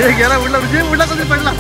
गेला उडला उडला कधी पडला.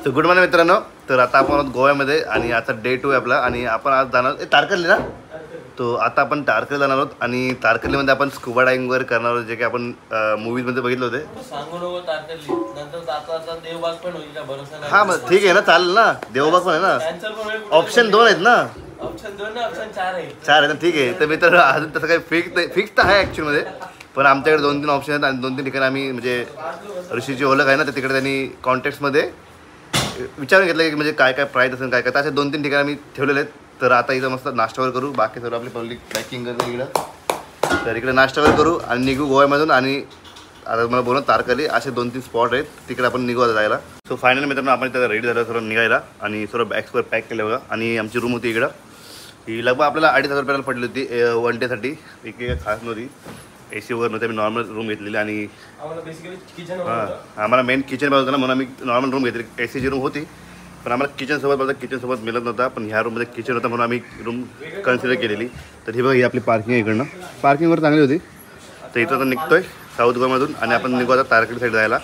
सो गुड मॉर्निंग मित्रांनो. तर आता आपण गोव्यामध्ये आणि आता डे 2 आहे आपला आणि आपण आज जाणार तारकर्ली ना. तो आता आपण तारकर्ली जाणार आहोत आणि तारकर्लीमध्ये आपण स्कुबा डायव्हिंग वगैरे करणार आहोत जे की आपण मूवीजमध्ये बघितले होते. हां मग ठीक आहे ना चालेल ना. देवबाग पण आहे ना. ऑप्शन 2 आहेत ना. ऑप्शन 4 आहे ना. ठीक आहे. तर मित्र अजून तसं काही फिक्स तर आहे ॲक्च्युअलमध्ये पण आमच्याकडे 2-3 ऑप्शन आहेत आणि 2-3 ठिकाणी आम्ही म्हणजे ऋषीची ओळख आहे ना तर तिकडे त्यांनी कॉन्टॅक्ट्समध्ये विचारून घेतलं की म्हणजे काय काय प्राईस असेल काय काय तर असे 2-3 ठिकाणी आम्ही ठेवलेले आहेत. तर आता इथं मस्त नाश्तावर करू. बाकी सर्व आपली पब्लिक पॅकिंग करते इकडं. तर इकडे नाश्तावर करू आणि निघू गोव्यामधून. आणि आता मला बोलून तारकर्ली असे 2-3 स्पॉट आहेत तिकडे आपण निघू आता जायला. सो फायनली मित्रांनो आपण इथं रेडी झालं सर्व निघायला आणि सर्व बॅग्स वर पॅक केलं बघा. आणि आमची रूम होती इकडं. ही लगभग आपल्याला 2,500 रुपयाला पडली होती 1 डेसाठी. काही खास नव्हती. AC वगैरे नव्हते. आम्ही नॉर्मल रूम घेतलेली आणि आम्हाला मेन किचन पाहिजे होतं ना म्हणून आम्ही नॉर्मल रूम घेतली. AC ची रूम होती पण आम्हाला किचनसोबत मिळत नव्हता पण ह्या रूममध्ये किचन होता म्हणून आम्ही रूम कन्सिडर केलेली. तर ही बघा ही आपली पार्किंग आहे इकडनं. पार्किंग वगैरे चांगली होती. तर इथं आता निघतोय साऊथ गोव्यामधून आणि आपण निघू आता तारकर्ली साईड जायला.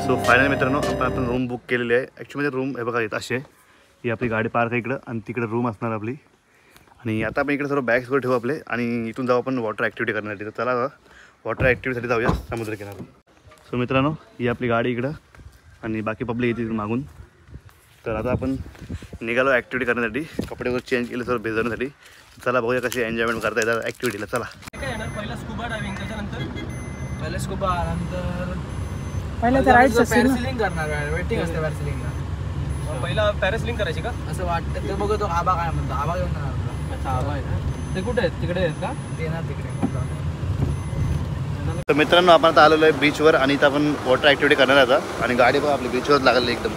सो फायनली मित्रांनो आपण रूम बुक केलेली आहे. ॲक्च्युअली रूम हे बघा येत असे ही आपली गाडी पार्क आहे इकडं आणि तिकडे रूम असणार आपली. आणि आता आपण इकडे सर्व बॅग्स वगैरे ठेवू आपले आणि इथून जाऊ आपण वॉटर ॲक्टिव्हिटी करण्यासाठी. तर चला वॉटर ॲक्टिव्हिटीसाठी जाऊया समुद्रकिनारी. सो मित्रांनो ही आपली गाडी इकडं आणि बाकी पब्लिक येते मागून. तर आता आपण निघालो ॲक्टिव्हिटी करण्यासाठी. कपडे वगैरे चेंज केले सर्व भिजवण्यासाठी. चला बघूया कशी एन्जॉयमेंट करता येतात ॲक्टिव्हिटीला. चला पहिला स्कुबा डायव्हिंग त्याच्यानंतर पहिला स्कुबा नंतर पहिलं तर राईट पॅरासिलिंग करणार वेटिंग असते पॅरासिलिंगला. पहिला पॅरासिलिंग करायची का असं वाटतं. ते बघतो आबा काय म्हणतो. आबा घेऊन जाणार. अच्छा आबा आहे ना. ते कुठे आहेत तिकडे आहेत का. ते ना तिकडे. तर मित्रांनो आपण आता आलेलो आहे बीचवर आणि इथं आपण वॉटर ॲक्टिव्हिटी करणार आता. आणि गाडी पण आपली बीचवर लागली एकदम.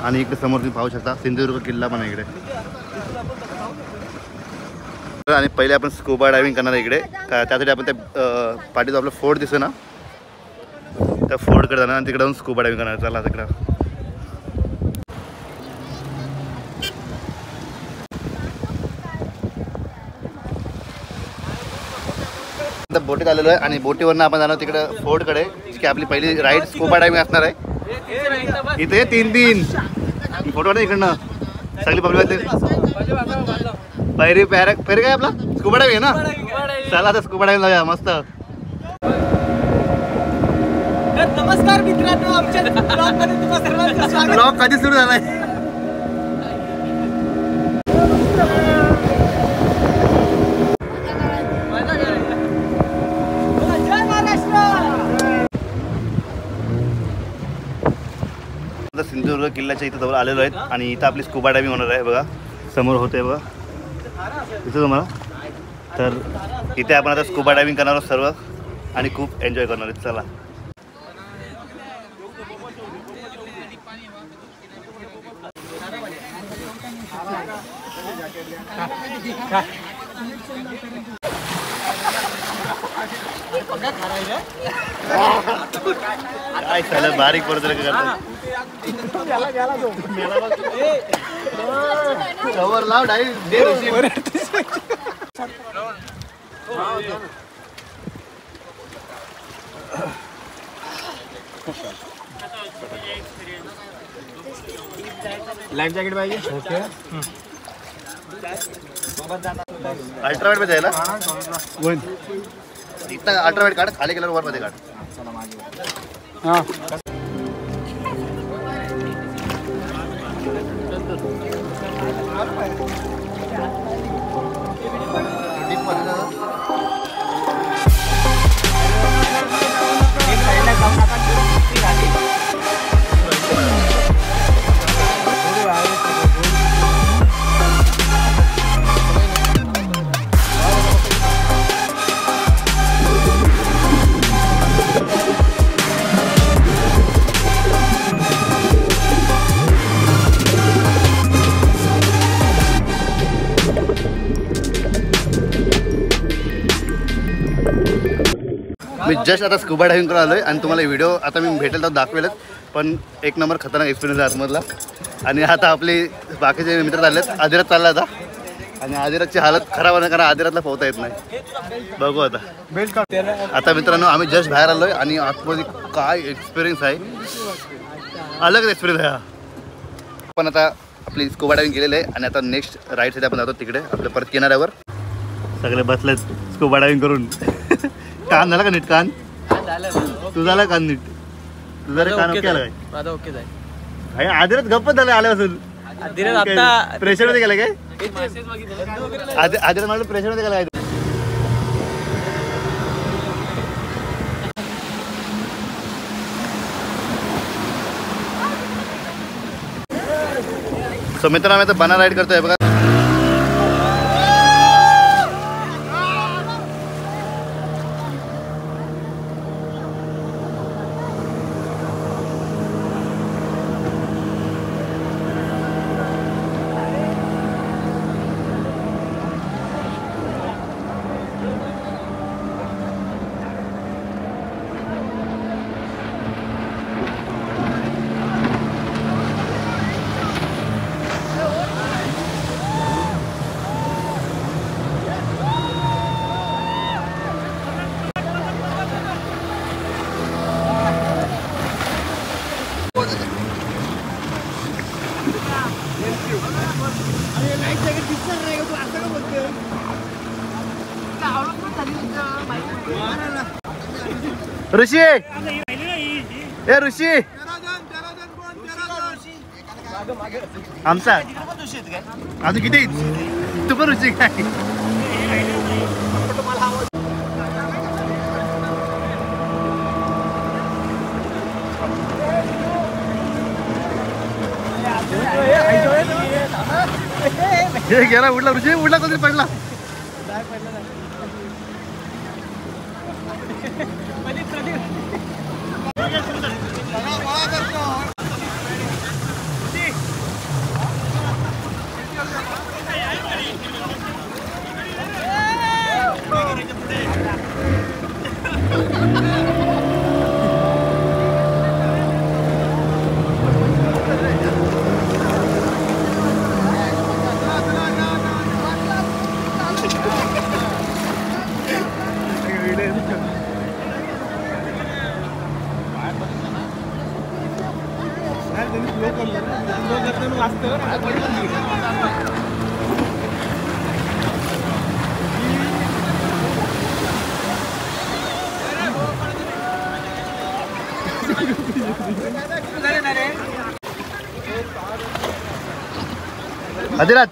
आणि इकडे समोर तुम्ही पाहू शकता सिंधुदुर्ग किल्ला पण आहे इकडे. आणि पहिले आपण स्कुबा डायव्हिंग करणार इकडे. त्यासाठी आपण त्या पाठीचा आपलं फोर्ट दिसतो ना त्या फोर्टकडे जाणार आणि तिकडे जाऊन स्कुबा डायव्हिंग करणार. चला तिकडं बोटीत आलेलो आहे आणि बोटीवरनं आपण जाणार तिकडे फोर्टकडे की आपली पहिली राईड स्कुबा डायव्हिंग असणार आहे. इथे 3 फोटो इकडनं सगळी पब्लिक फेरी काय आपला स्कुबा डायव्हिंग आहे ना. चला आता स्कुबा डायव्हिंग जाऊया मस्त. नमस्कार मित्रांनो आमच्या ब्लॉगमध्ये तुम्हा सर्वांचं स्वागत. ब्लॉग कधी सुरू झालाय. सिंधुदुर्ग किल्ल्याच्या इथं जवळ आलेलो आहेत आणि इथं आपली स्कुबा डायव्हिंग होणार आहे. बघा समोर होते बघा दिसतं तुम्हाला. तर इथे आपण आता स्कुबा डायव्हिंग करणार आहोत सर्व आणि खूप एन्जॉय करणार आहेत. चला काय झालं बारीक पडत कवर लाव लाईफ जॅकेट पाहिजे. ओके अल्ट्रावाईट मध्ये आहे ना इथं अल्ट्रावाईट काढ खाली गेल्यावर वर मध्ये काढ. हां मी जस्ट आता स्कुबा डायव्हिंग करून आलोय आणि तुम्हाला व्हिडिओ आता मी भेटेल तर दाखवेलच, पण एक नंबर खतरनाक एक्सपिरियन्स आहे आतमधला. आणि आता आपले बाकीचे मित्र चाललेत. आदिरात चालला आता आणि आदिरातची हालत खराब होणार कारण आदिरातला पोहता येत नाही. बघू आता आता मित्रांनो आम्ही जस्ट बाहेर आलोय आणि आतमध्ये काय एक्सपिरियन्स आहे, अलगच एक्सपिरियन्स आहे हा. पण आता आपली स्कुबा डायव्हिंग केलेलं आहे आणि आता नेक्स्ट राईडसाठी आपण जातो तिकडे आपल्या परत किनाऱ्यावर. सगळे बसलेत स्कुबा डायव्हिंग करून. कान झाला का नीट? कान तू झाला कान नीट? तुझा कान ओके आला काय? ओके जाय. आदिरात गप्पच झालं आल्यापासून. प्रेशर मध्ये गेलं काय? आदिरात मला प्रेशर मध्ये गेला काय? सो मित्रांनो आम्ही आता बना राईड करतोय बघा. ऋषी ए ऋषी आमचा अजून किती तू पण ऋषी काय? गेला उडला ऋषी उडला कधी पडला. आदिरात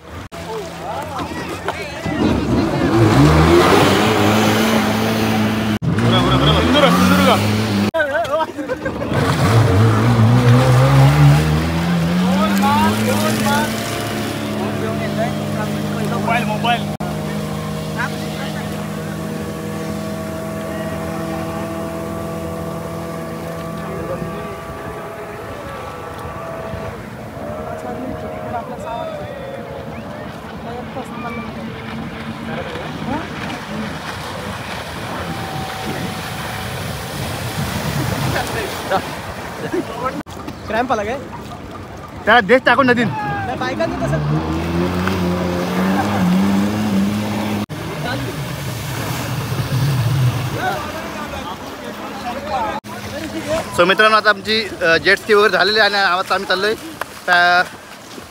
मोबाईल क्रॅम्प आला काय त्याला देश टाकून नदीन बायकांनी तसं. सो मित्रांनो आता आमची जेट स्की वगैरे झालेली आहे आणि आता आम्ही चाललोय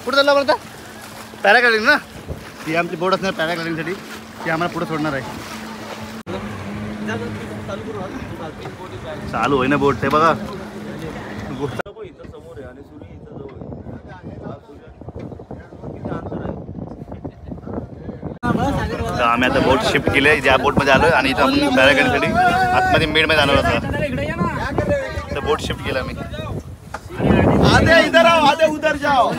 कुठं चाललो आपण आता पॅराग्लायडिंग ना. ती आमची बोट असणार पॅराग्लायडिंगसाठी ती आम्हाला पुढे सोडणार आहे. चालू होई ना बोट ते बघा. तर आम्ही आता बोट शिफ्ट केली आहे ज्या बोटमध्ये आलोय आणि इथं आपण पॅराग्लायडिंगसाठी आतमध्ये मेडमध्ये जाणार होता. तर बोट शिफ्ट केला मी. आधे इधर आओ, आधे उधर जाओ.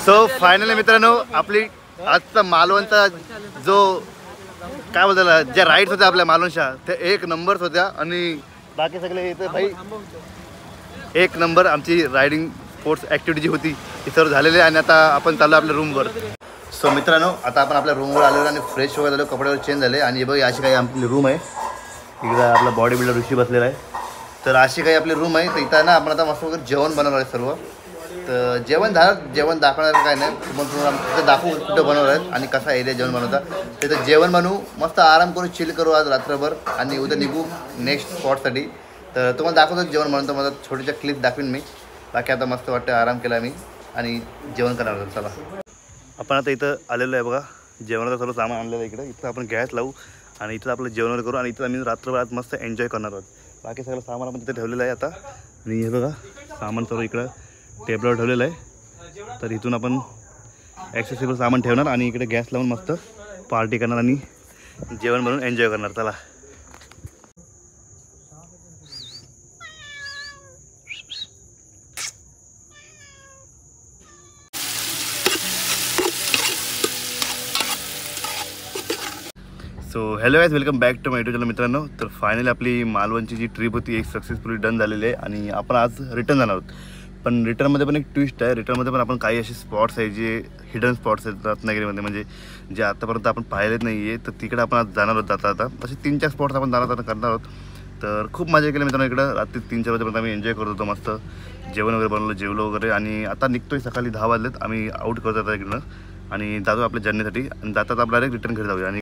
सो फायनली मित्रांनो आपली आजचा मालवणचा जो काय बोलतात ज्या राईड्स होत्या आपल्या मालवणच्या त्या एक नंबर्स होत्या आणि बाकी सगळे इथं भाई एक नंबर आमची रायडिंग स्पोर्ट्स ॲक्टिव्हिटी जी होती ती सर्व झालेली आहे. आणि आता आपण चाललो आपल्या रूमवर. सो मित्रांनो आता आपण आपल्या रूमवर आलेलो आणि फ्रेश वगैरे झालो कपड्यावर चेंज झाले आणि बघ अशी काही आपली रूम आहे. इकडं आपला बॉडी बिल्डर ऋषी बसलेला आहे. तर अशी काही आपली रूम आहे. तर इथं ना आपण आता मस्त वगैरे जेवण बनवणार आहे सर्व. तर जेवण झालं जेवण दाखवणार काय नाही मग तुम्हाला दाखवू कुठं बनवणार आहेत आणि कसा एरिया जेवण बनवता. तिथं जेवण बनवू मस्त आराम करू चिल करू आज रात्रभर आणि उद्या निघू नेक्स्ट स्पॉटसाठी. तर तुम्हाला दाखवतो जेवण बनवतो मला छोट्याशा क्लिप दाखवीन मी. बाकी आता मस्त वाटतं आराम केला मी आणि जेवण करणार आहोत. चला आपण आता इथं आलेलो आहे बघा जेवणाचं सर्व सामान आणलेलं आहे इकडं. इथं आपण गॅस लावू आणि इथं आपलं जेवण करू आणि इथं आम्ही रात्रभर आज मस्त एन्जॉय करणार आहोत. बाकी सगळं सामान आपण तिथे ठेवलेलं आहे आता आणि हे बघा सामान सर्व इकडं टेबलवर ठेवलेलं आहे. तर इथून आपण ॲक्सेसिबल सामान ठेवणार आणि इकडे गॅस लावून मस्त पार्टी करणार आणि जेवण बनवून एन्जॉय करणार. चला so hello guys welcome back to my YouTube channel मित्रांनो. तर फायनली आपली मालवणची जी ट्रिप होती एक सक्सेसफुली डन झालेली आहे आणि आपण आज रिटर्न जाणार आहोत. पण रिटर्नमध्ये पण एक ट्विस्ट आहे. रिटर्नमध्ये पण आपण काही असे स्पॉट्स आहे जे हिडन स्पॉट्स आहेत रत्नागिरीमध्ये म्हणजे जे आतापर्यंत आपण पाहिलेच नाही आहे. तर तिकडे आपण आज जाणार आहोत जाता असे 3-4 स्पॉट्स आपण जाणार करणार आहोत. तर खूप मजा केली मित्रांनो. इकडं रात्री 3-4 वाजेपर्यंत आम्ही एन्जॉय करत होतो मस्त जेवण वगैरे बनवलं जेवलो वगैरे आणि आता निघतोय सकाळी 10 वाजलेत. आम्ही आउट करत होतो इकडनं आणि जातो आपल्या जर्नीसाठी आणि जातात आपल्याला रिटर्न घरी जाऊया. आणि